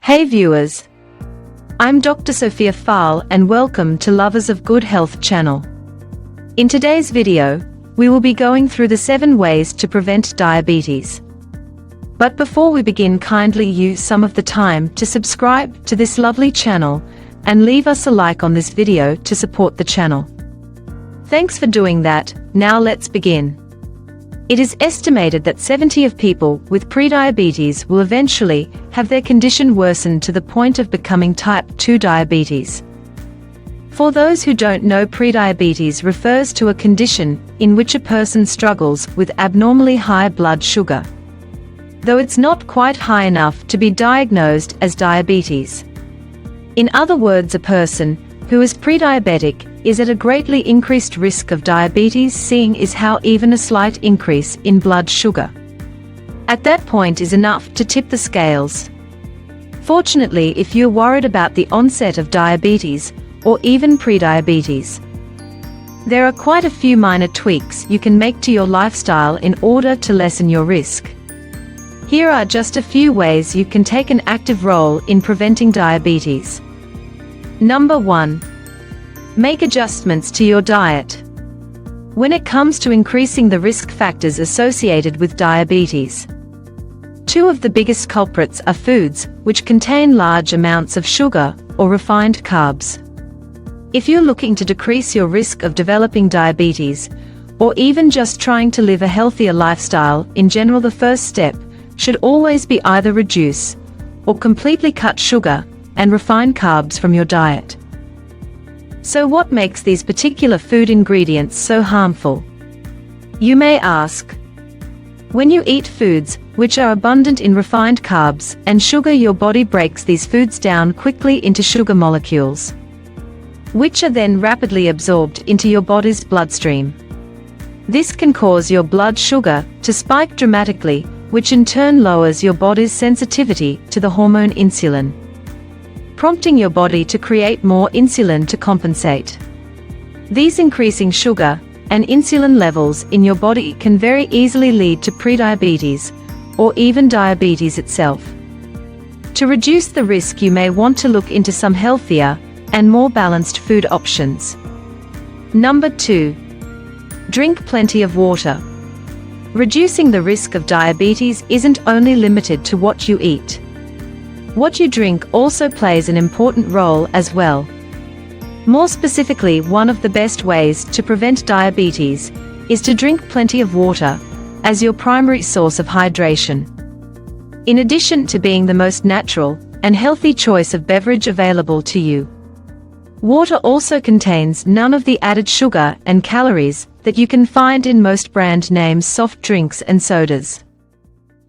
Hey viewers, I'm Dr. Sophia Fahl and welcome to Lovers of Good Health channel. In today's video, we will be going through the 7 ways to prevent diabetes. But before we begin, kindly use some of the time to subscribe to this lovely channel and leave us a like on this video to support the channel. Thanks for doing that. Now let's begin. It is estimated that 70% of people with prediabetes will eventually have their condition worsened to the point of becoming type 2 diabetes. For those who don't know, prediabetes refers to a condition in which a person struggles with abnormally high blood sugar, though it's not quite high enough to be diagnosed as diabetes. In other words, a person who is prediabetic is at a greatly increased risk of diabetes, seeing is how even a slight increase in blood sugar at that point is enough to tip the scales. Fortunately, if you're worried about the onset of diabetes or even prediabetes, there are quite a few minor tweaks you can make to your lifestyle in order to lessen your risk. Here are just a few ways you can take an active role in preventing diabetes. Number 1. Make adjustments to your diet. When it comes to increasing the risk factors associated with diabetes, 2 of the biggest culprits are foods which contain large amounts of sugar or refined carbs. If you're looking to decrease your risk of developing diabetes, or even just trying to live a healthier lifestyle in general, the first step should always be either reduce or completely cut sugar and refined carbs from your diet. So what makes these particular food ingredients so harmful? You may ask. When you eat foods which are abundant in refined carbs and sugar, your body breaks these foods down quickly into sugar molecules, which are then rapidly absorbed into your body's bloodstream. This can cause your blood sugar to spike dramatically, which in turn lowers your body's sensitivity to the hormone insulin, prompting your body to create more insulin to compensate. These increasing sugar and insulin levels in your body can very easily lead to prediabetes or even diabetes itself. To reduce the risk, you may want to look into some healthier and more balanced food options. Number 2. Drink plenty of water. Reducing the risk of diabetes isn't only limited to what you eat. What you drink also plays an important role as well. More specifically, one of the best ways to prevent diabetes is to drink plenty of water as your primary source of hydration. In addition to being the most natural and healthy choice of beverage available to you, water also contains none of the added sugar and calories that you can find in most brand name soft drinks and sodas.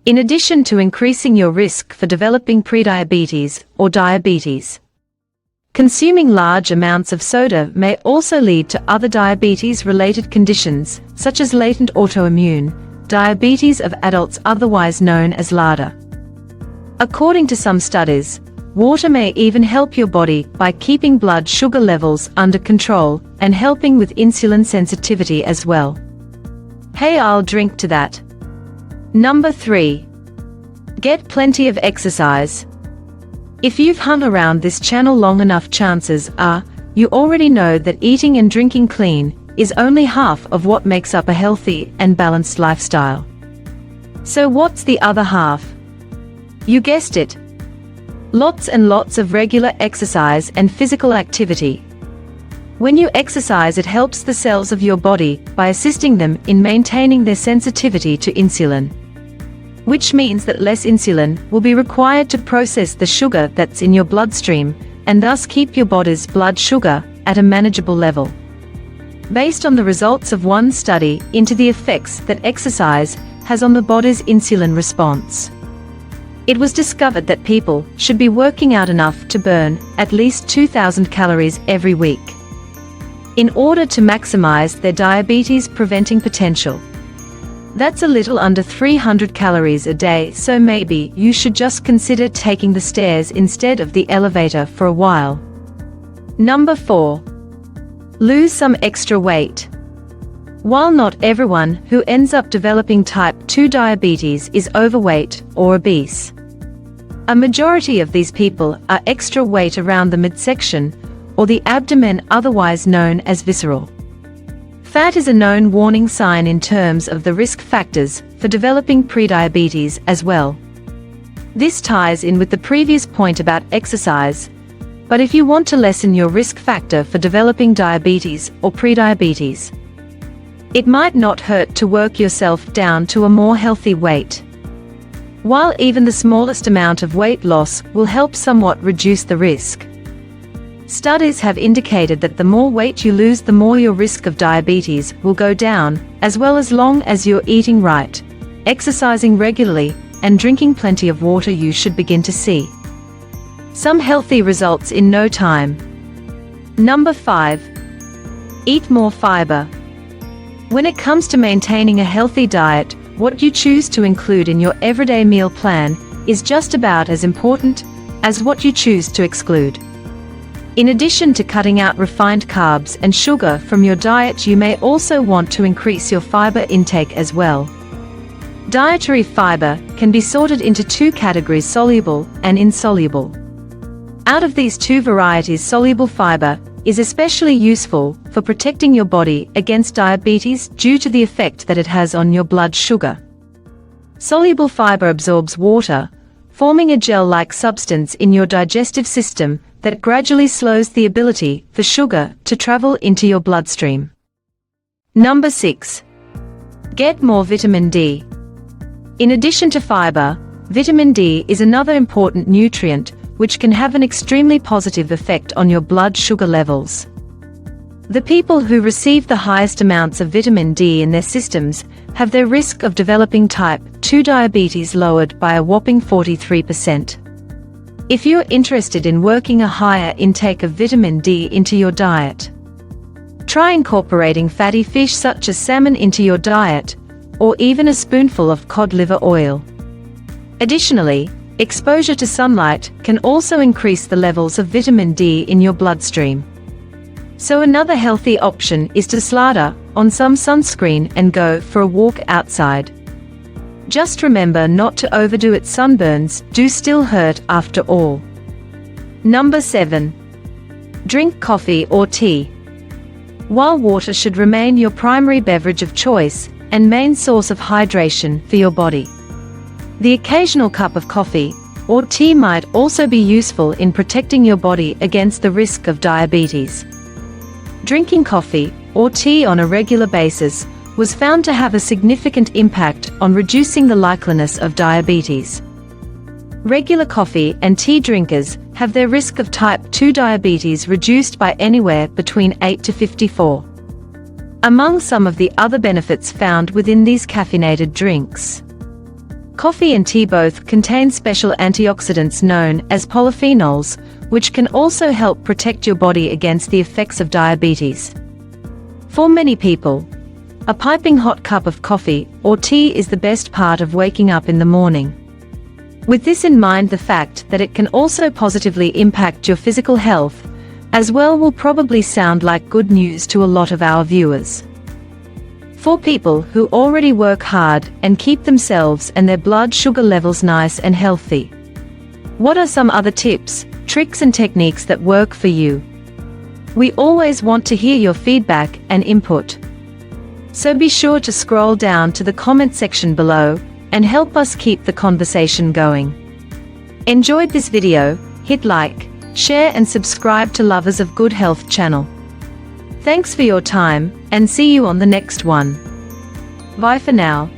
In addition to increasing your risk for developing prediabetes or diabetes, consuming large amounts of soda may also lead to other diabetes-related conditions, such as latent autoimmune diabetes of adults, otherwise known as LADA. According to some studies, water may even help your body by keeping blood sugar levels under control and helping with insulin sensitivity as well. Hey, I'll drink to that. Number 3. Get plenty of exercise. If you've hung around this channel long enough, chances are you already know that eating and drinking clean is only half of what makes up a healthy and balanced lifestyle. So what's the other half? You guessed it. Lots and lots of regular exercise and physical activity. When you exercise, it helps the cells of your body by assisting them in maintaining their sensitivity to insulin, which means that less insulin will be required to process the sugar that's in your bloodstream and thus keep your body's blood sugar at a manageable level. Based on the results of one study into the effects that exercise has on the body's insulin response, it was discovered that people should be working out enough to burn at least 2,000 calories every week in order to maximize their diabetes preventing potential. That's a little under 300 calories a day, so maybe you should just consider taking the stairs instead of the elevator for a while. Number 4. Lose some extra weight. While not everyone who ends up developing type 2 diabetes is overweight or obese, A majority of these people are extra weight around the midsection or the abdomen, otherwise known as visceral fat, is a known warning sign in terms of the risk factors for developing prediabetes as well. This ties in with the previous point about exercise, but if you want to lessen your risk factor for developing diabetes or prediabetes, it might not hurt to work yourself down to a more healthy weight. While even the smallest amount of weight loss will help somewhat reduce the risk, studies have indicated that the more weight you lose, the more your risk of diabetes will go down, as long as you're eating right, exercising regularly, and drinking plenty of water. You should begin to see some healthy results in no time. Number 5. Eat more fiber. When it comes to maintaining a healthy diet, what you choose to include in your everyday meal plan is just about as important as what you choose to exclude. In addition to cutting out refined carbs and sugar from your diet, you may also want to increase your fiber intake as well. Dietary fiber can be sorted into two categories: soluble and insoluble. Out of these two varieties, soluble fiber is especially useful for protecting your body against diabetes due to the effect that it has on your blood sugar. Soluble fiber absorbs water, forming a gel-like substance in your digestive system that gradually slows the ability for sugar to travel into your bloodstream. Number 6. Get more vitamin D. In addition to fiber, vitamin D is another important nutrient which can have an extremely positive effect on your blood sugar levels. The people who receive the highest amounts of vitamin D in their systems have their risk of developing type 2 diabetes lowered by a whopping 43%. If you're interested in working a higher intake of vitamin D into your diet, try incorporating fatty fish such as salmon into your diet, or even a spoonful of cod liver oil. Additionally, exposure to sunlight can also increase the levels of vitamin D in your bloodstream. So another healthy option is to slather on some sunscreen and go for a walk outside. Just remember not to overdo it. Sunburns do still hurt after all. Number 7. Drink coffee or tea. While water should remain your primary beverage of choice and main source of hydration for your body, the occasional cup of coffee or tea might also be useful in protecting your body against the risk of diabetes. Drinking coffee or tea on a regular basis was found to have a significant impact on reducing the likeliness of diabetes. Regular coffee and tea drinkers have their risk of type 2 diabetes reduced by anywhere between 8 to 54. Among some of the other benefits found within these caffeinated drinks, coffee and tea both contain special antioxidants known as polyphenols, which can also help protect your body against the effects of diabetes. For many people, a piping hot cup of coffee or tea is the best part of waking up in the morning. With this in mind, the fact that it can also positively impact your physical health as well will probably sound like good news to a lot of our viewers. For people who already work hard and keep themselves and their blood sugar levels nice and healthy, what are some other tips, tricks and techniques that work for you? We always want to hear your feedback and input. So be sure to scroll down to the comment section below and help us keep the conversation going. Enjoyed this video? Hit like, share and subscribe to Lovers of Good Health channel. Thanks for your time and see you on the next one. Bye for now.